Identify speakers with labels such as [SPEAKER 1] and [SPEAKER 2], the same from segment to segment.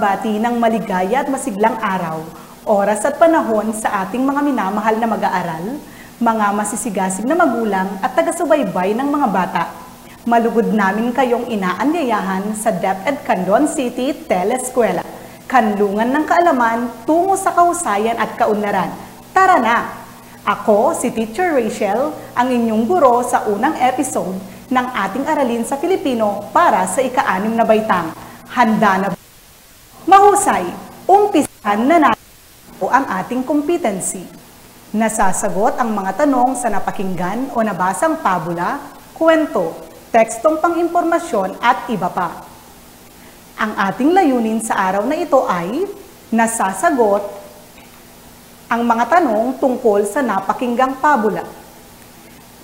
[SPEAKER 1] pagbabati ng maligaya at masiglang araw, oras at panahon sa ating mga minamahal na mag-aaral, mga masisigasig na magulang at taga-subaybay ng mga bata. Malugod namin kayong inaanyayahan sa DepEd Candon City Teleskwela, kanlungan ng kaalaman tungo sa kahusayan at kaunlaran. Tara na! Ako, si Teacher Rachel, ang inyong guro sa unang episode ng ating aralin sa Filipino para sa ika-6 na baitang. Handa na ba? Mahusay, umpisahan na natin ang ating competency. Nasasagot ang mga tanong sa napakinggan o nabasang pabula, kwento, tekstong pang-impormasyon at iba pa. Ang ating layunin sa araw na ito ay nasasagot ang mga tanong tungkol sa napakinggang pabula.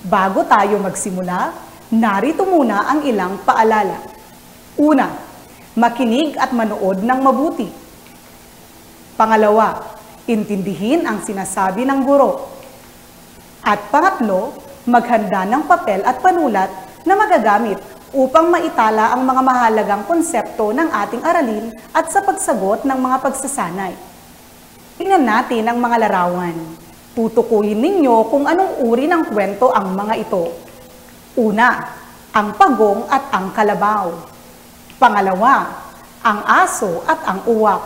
[SPEAKER 1] Bago tayo magsimula, narito muna ang ilang paalala. Una, makinig at manood ng mabuti. Pangalawa, intindihin ang sinasabi ng guro. At pangatlo, maghanda ng papel at panulat na magagamit upang maitala ang mga mahalagang konsepto ng ating aralin at sa pagsagot ng mga pagsasanay. Tingnan natin ang mga larawan. Tutukuyin ninyo kung anong uri ng kwento ang mga ito. Una, ang pagong at ang kalabaw. Pangalawa, ang aso at ang uwak.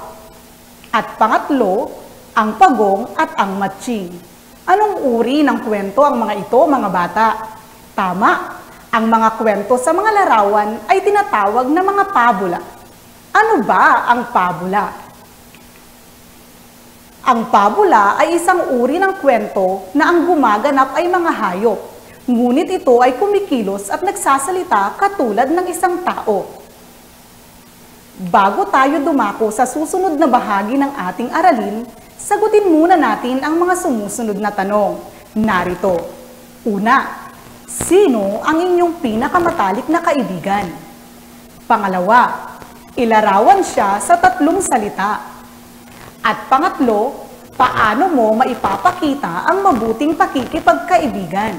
[SPEAKER 1] At pangatlo, ang pagong at ang matching. Anong uri ng kwento ang mga ito, mga bata? Tama, ang mga kwento sa mga larawan ay tinatawag na mga pabula. Ano ba ang pabula? Ang pabula ay isang uri ng kwento na ang gumaganap ay mga hayop. Ngunit ito ay kumikilos at nagsasalita katulad ng isang tao. Bago tayo dumako sa susunod na bahagi ng ating aralin, sagutin muna natin ang mga sumusunod na tanong. Narito. Una, sino ang inyong pinakamatalik na kaibigan? Pangalawa, ilarawan siya sa 3 salita. At pangatlo, paano mo maipapakita ang mabuting pakikipagkaibigan?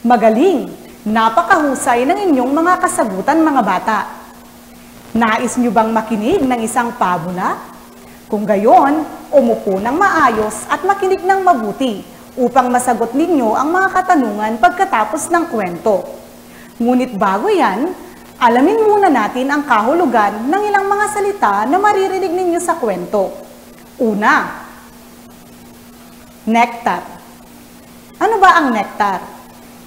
[SPEAKER 1] Magaling! Napakahusay ng inyong mga kasagutan, mga bata. Nais nyo bang makinig ng isang pabula? Kung gayon, umupo ng maayos at makinig ng mabuti upang masagot ninyo ang mga katanungan pagkatapos ng kwento. Ngunit bago yan, alamin muna natin ang kahulugan ng ilang mga salita na maririnig ninyo sa kwento. Una, nectar. Ano ba ang nectar?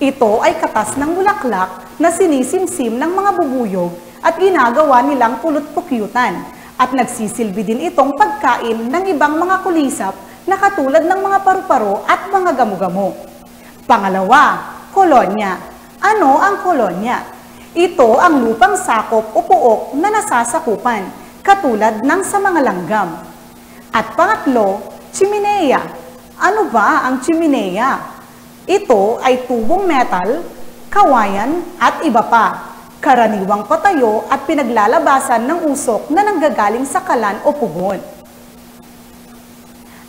[SPEAKER 1] Ito ay katas ng bulaklak na sinisimsim ng mga bubuyog at ginagawa nilang pulot-pukyutan at nagsisilbi din itong pagkain ng ibang mga kulisap na katulad ng mga paru-paro at mga gamo-gamo. Pangalawa, kolonya. Ano ang kolonya? Ito ang lupang sakop o puok na nasasakupan, katulad ng sa mga langgam. At pangatlo, chimenea. Ano ba ang chimenea? Ito ay tubong metal, kawayan at iba pa, karaniwang patayo at pinaglalabasan ng usok na nanggagaling sa kalan o pugon.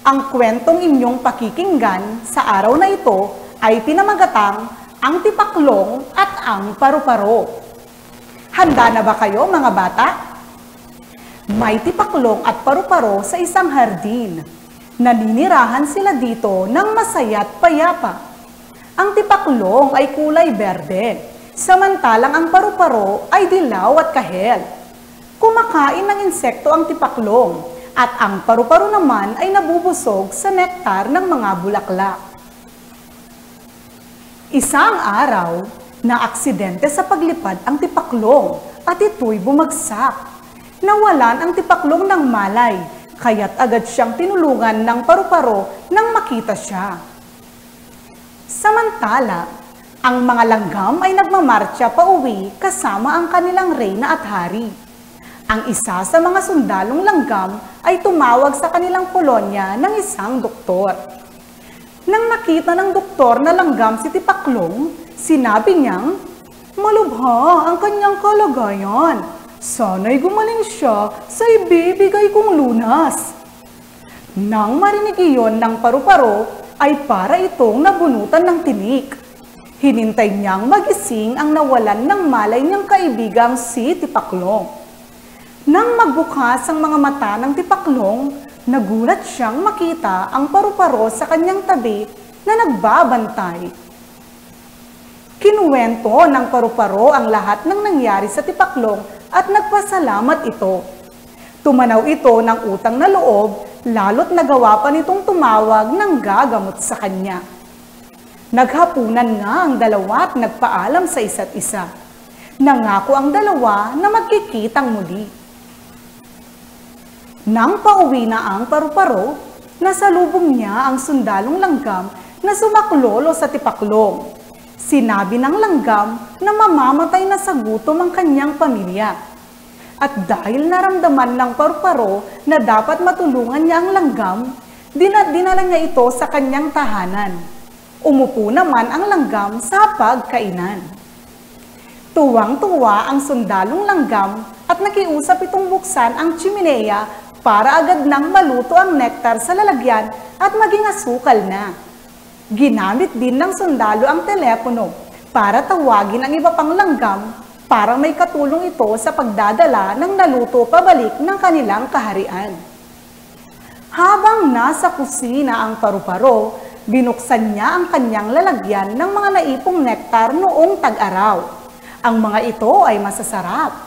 [SPEAKER 1] Ang kwentong inyong pakikinggan sa araw na ito ay pinamagatang ang tipaklong at ang paru-paro. Handa na ba kayo, mga bata? May tipaklong at paru-paro sa isang hardin. Naninirahan sila dito ng masaya at payapa. Ang tipaklong ay kulay berde, samantalang ang paru-paro ay dilaw at kahel. Kumakain ng insekto ang tipaklong at ang paru-paro naman ay nabubusog sa nektar ng mga bulaklak. Isang araw, naaksidente sa paglipad ang tipaklong at ito'y bumagsak. Nawalan ang tipaklong ng malay, kaya't agad siyang tinulungan ng paru-paro nang makita siya. Samantala, ang mga langgam ay nagmamartsa pauwi kasama ang kanilang reyna at hari. Ang isa sa mga sundalong langgam ay tumawag sa kanilang kolonya ng isang doktor. Nang nakita ng doktor na langgam si tipaklong, sinabi niyang, "Malubha ang kanyang kalagayan. Sana'y gumaling siya sa ibibigay kong lunas." Nang marinig iyon ng paru-paro, ay para itong nabunutan ng tinik. Hinintay niyang magising ang nawalan ng malay niyang kaibigang si Tipaklong. Nang magbukas ang mga mata ng tipaklong, nagulat siyang makita ang paru-paro sa kanyang tabi na nagbabantay. Kinuwento ng paru-paro ang lahat ng nangyari sa tipaklong at nagpasalamat ito. Tumanaw ito ng utang na loob, lalo't nagawa pa nitong tumawag ng gagamot sa kanya. Naghapunan nga ang dalawa at nagpaalam sa isa't isa. Nangako ang dalawa na magkikitang muli. Nang pauwi na ang paru-paro, nasalubong niya ang sundalong langgam na sumaklolo sa tipaklong. Sinabi ng langgam na mamamatay na sa gutom ang kanyang pamilya. At dahil naramdaman ng paru-paro na dapat matulungan niya ang langgam, dinala niya ito sa kanyang tahanan. Umupo naman ang langgam sa pagkainan. Tuwang-tuwa ang sundalong langgam at nakiusap itong buksan ang tsimeneya para agad nang maluto ang nektar sa lalagyan at maging asukal na. Ginamit din ng sundalo ang telepono para tawagin ang iba pang langgam para may katulong ito sa pagdadala ng naluto pabalik ng kanilang kaharian. Habang nasa kusina ang paru-paro, binuksan niya ang kanyang lalagyan ng mga naipong nektar noong tag-araw. Ang mga ito ay masasarap.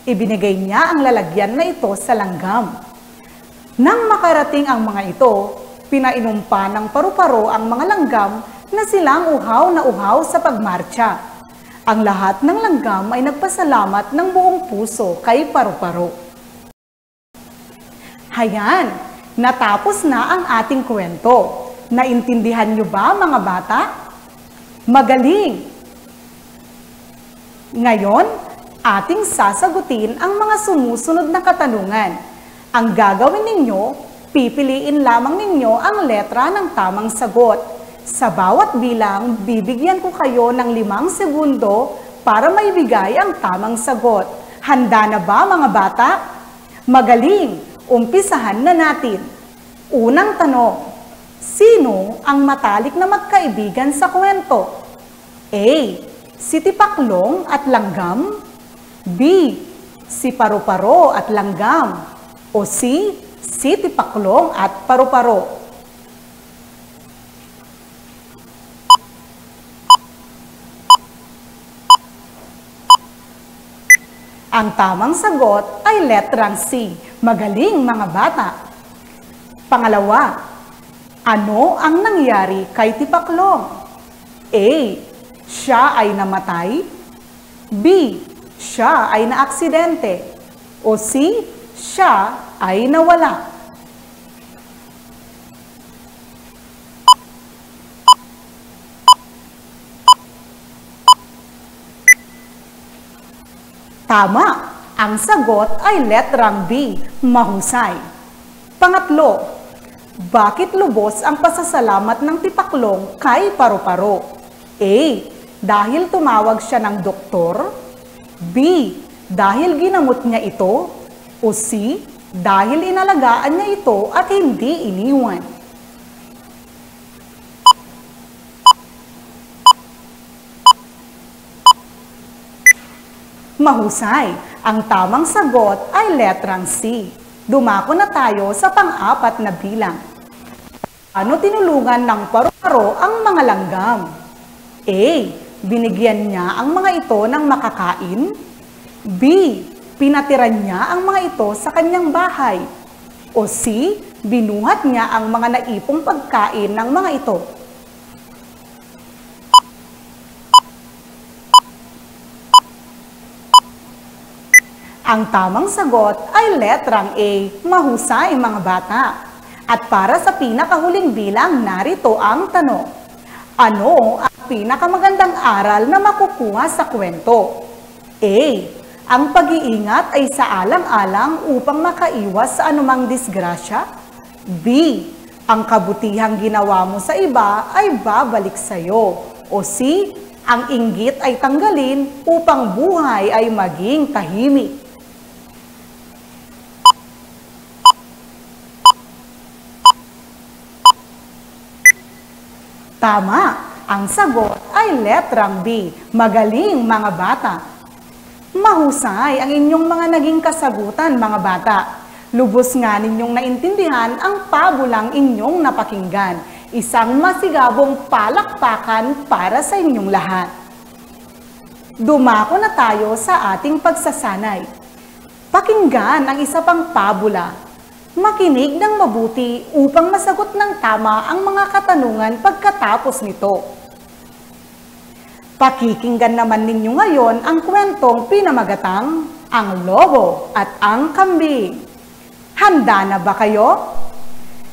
[SPEAKER 1] Ibinigay niya ang lalagyan na ito sa langgam. Nang makarating ang mga ito, pinainom pa ng paru-paro ang mga langgam na silang uhaw na uhaw sa pagmartsa. Ang lahat ng langgam ay nagpasalamat ng buong puso kay paru-paro. Hayan, natapos na ang ating kwento. Naintindihan niyo ba, mga bata? Magaling! Ngayon, ating sasagutin ang mga sumusunod na katanungan. Ang gagawin ninyo, pipiliin lamang ninyo ang letra ng tamang sagot. Sa bawat bilang, bibigyan ko kayo ng 5 segundo para maibigay ang tamang sagot. Handa na ba, mga bata? Magaling! Umpisahan na natin. Unang tanong, sino ang matalik na magkaibigan sa kwento? A. Si tipaklong at langgam. B. Si paru-paro at langgam. O C. Si tipaklong at paru-paro. Ang tamang sagot ay letrang C. Magaling, mga bata. Pangalawa, ano ang nangyari kay tipaklong? A. Siya ay namatay. B. Siya ay naaksidente. O C. Siya ay nawala. Tama! Ang sagot ay letrang B. Mahusay. Pangatlo, bakit lubos ang pasasalamat ng tipaklong kay paru-paro? A. Dahil tumawag siya ng doktor. B. Dahil ginamot niya ito. O C. Dahil inalagaan niya ito at hindi iniwan. Mahusay. Ang tamang sagot ay letrang C. Dumako na tayo sa pang-4 na bilang. Ano tinulungan ng paru-paro ang mga langgam? A. Binigyan niya ang mga ito ng makakain. B. Pinatiran niya ang mga ito sa kanyang bahay. O C. Binuhat niya ang mga naipong pagkain ng mga ito. Ang tamang sagot ay letrang A. Mahusay, mga bata. At para sa pinakahuling bilang, narito ang tanong. Ano ang pinakamagandang aral na makukuha sa kwento? A. Ang pag-iingat ay sa alang-alang upang makaiwas sa anumang disgrasya. B. Ang kabutihang ginawa mo sa iba ay babalik sa iyo. O C. Ang inggit ay tanggalin upang buhay ay maging tahimik. Tama! Ang sagot ay letrang B. Magaling, mga bata. Mahusay ang inyong mga naging kasagutan, mga bata. Lubos nga ninyong naintindihan ang pabulang inyong napakinggan. Isang masigabong palakpakan para sa inyong lahat. Dumako na tayo sa ating pagsasanay. Pakinggan ang isa pang pabula. Makinig ng mabuti upang masagot ng tama ang mga katanungan pagkatapos nito. Pakikinggan naman ninyo ngayon ang kwentong pinamagatang Ang Lobo at ang Kambing. Handa na ba kayo?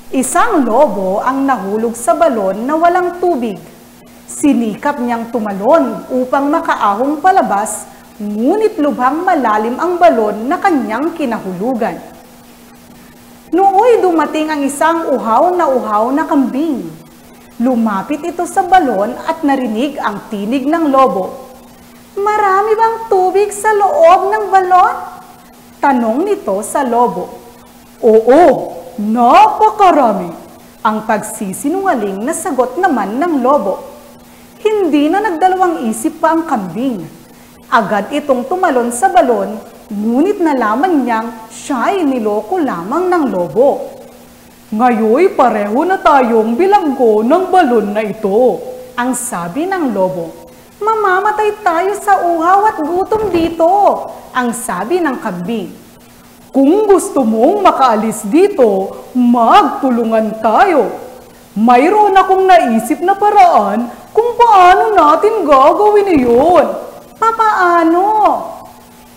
[SPEAKER 1] Isang lobo ang nahulog sa balon na walang tubig. Sinikap niyang tumalon upang makaahong palabas, ngunit lubhang malalim ang balon na kanyang kinahulugan. Nooy dumating ang isang uhaw na kambing. Lumapit ito sa balon at narinig ang tinig ng lobo. Marami bang tubig sa loob ng balon? Tanong nito sa lobo. Oo, napakarami. Ang pagsisinungaling na sagot naman ng lobo. Hindi na nagdalawang isip pa ang kambing. Agad itong tumalon sa balon, ngunit nalaman niyang siya'y niloko lamang ng lobo. Ngayoy pareho na tayong bilanggo ng balon na ito, ang sabi ng lobo. Mamamatay tayo sa uhaw at gutom dito, ang sabi ng kambing. Kung gusto mong makaalis dito, magtulungan tayo. Mayroon akong naisip na paraan kung paano natin gagawin iyon. Papaano?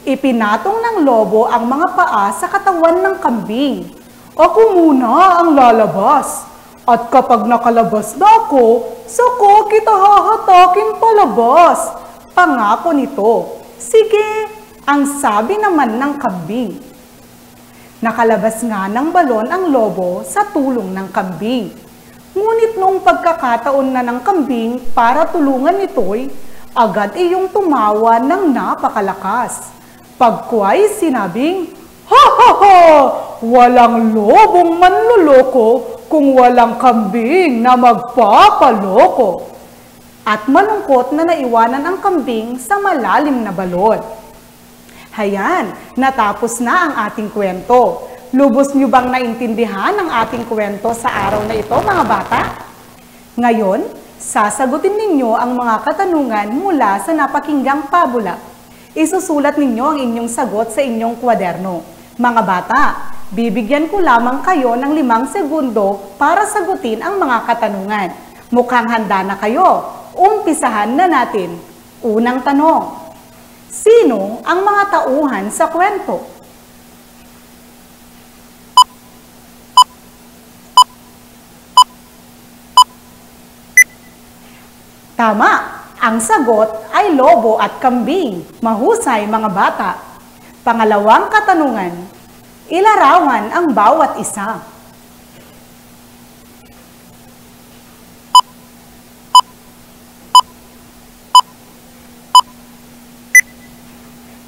[SPEAKER 1] Ipinatong ng lobo ang mga paa sa katawan ng kambing. Ako muna ang lalabas. At kapag nakalabas na ako, saka kita hahatakin palabas. Pangako nito. Sige, ang sabi naman ng kambing. Nakalabas nga ng balon ang lobo sa tulong ng kambing. Ngunit noong pagkakataon na ng kambing para tulungan ito'y, agad iyong tumawa ng napakalakas. Pagkuwa'y sinabing, ha ha ha! Walang lobong manloloko kung walang kambing na magpapaloko. At malungkot na naiwanan ang kambing sa malalim na balon. Hayan, natapos na ang ating kwento. Lubos niyo bang naintindihan ang ating kwento sa araw na ito, mga bata? Ngayon, sasagutin ninyo ang mga katanungan mula sa napakinggang pabula. Isusulat ninyo ang inyong sagot sa inyong kwaderno. Mga bata, bibigyan ko lamang kayo ng 5 segundo para sagutin ang mga katanungan. Mukhang handa na kayo. Umpisahan na natin. Unang tanong. Sino ang mga tauhan sa kwento? Tama! Ang sagot ay lobo at kambing. Mahusay, mga bata. Pangalawang katanungan. Ilarawan ang bawat isa.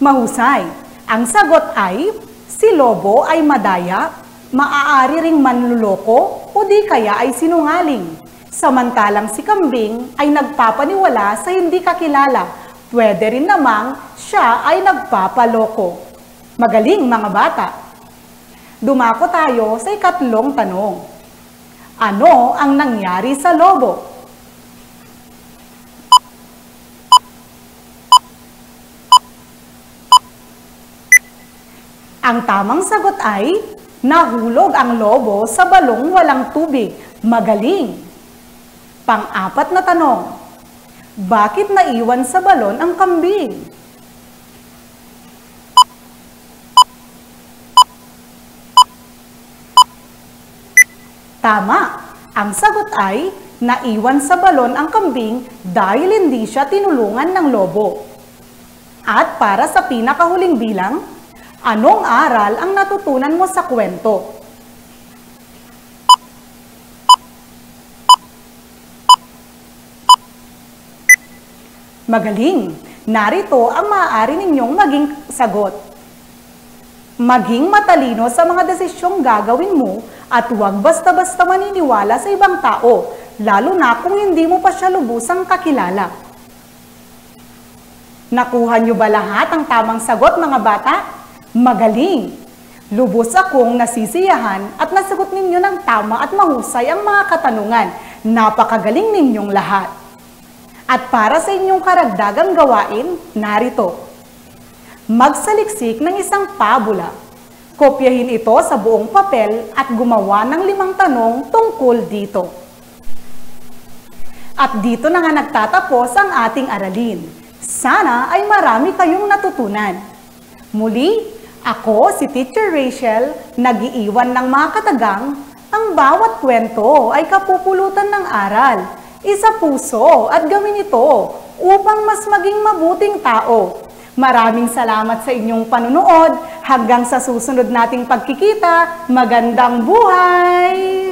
[SPEAKER 1] Mahusay. Ang sagot ay, si lobo ay madaya, maaari ring manluloko o di kaya ay sinungaling. Samantalang si kambing ay nagpapaniwala sa hindi kakilala. Pwede rin namang siya ay nagpapaloko. Magaling, mga bata. Dumako tayo sa ikatlong tanong. Ano ang nangyari sa lobo? Ang tamang sagot ay, nahulog ang lobo sa balong walang tubig. Magaling! Pang-apat na tanong. Bakit naiwan sa balon ang kambing? Tama! Ang sagot ay, naiwan sa balon ang kambing dahil hindi siya tinulungan ng lobo. At para sa pinakahuling bilang, anong aral ang natutunan mo sa kwento? Magaling! Narito ang maaari ninyong maging sagot. Maging matalino sa mga desisyong gagawin mo at huwag basta-basta maniniwala sa ibang tao, lalo na kung hindi mo pa siya lubusang kakilala. Nakuha niyo ba lahat ang tamang sagot, mga bata? Magaling! Lubos akong nasisiyahan at nasagot ninyo ng tama at mahusay ang mga katanungan. Napakagaling ninyong lahat. At para sa inyong karagdagang gawain, narito. Magsaliksik ng isang pabula. Kopyahin ito sa buong papel at gumawa ng 5 tanong tungkol dito. At dito na nga nagtatapos ang ating aralin. Sana ay marami kayong natutunan. Muli, ako si Teacher Rachel, nag-iiwan ng mga katagang, ang bawat kwento ay kapupulutan ng aral. Isa puso at gawin ito upang mas maging mabuting tao. Maraming salamat sa inyong panunood. Hanggang sa susunod nating pagkikita, magandang buhay!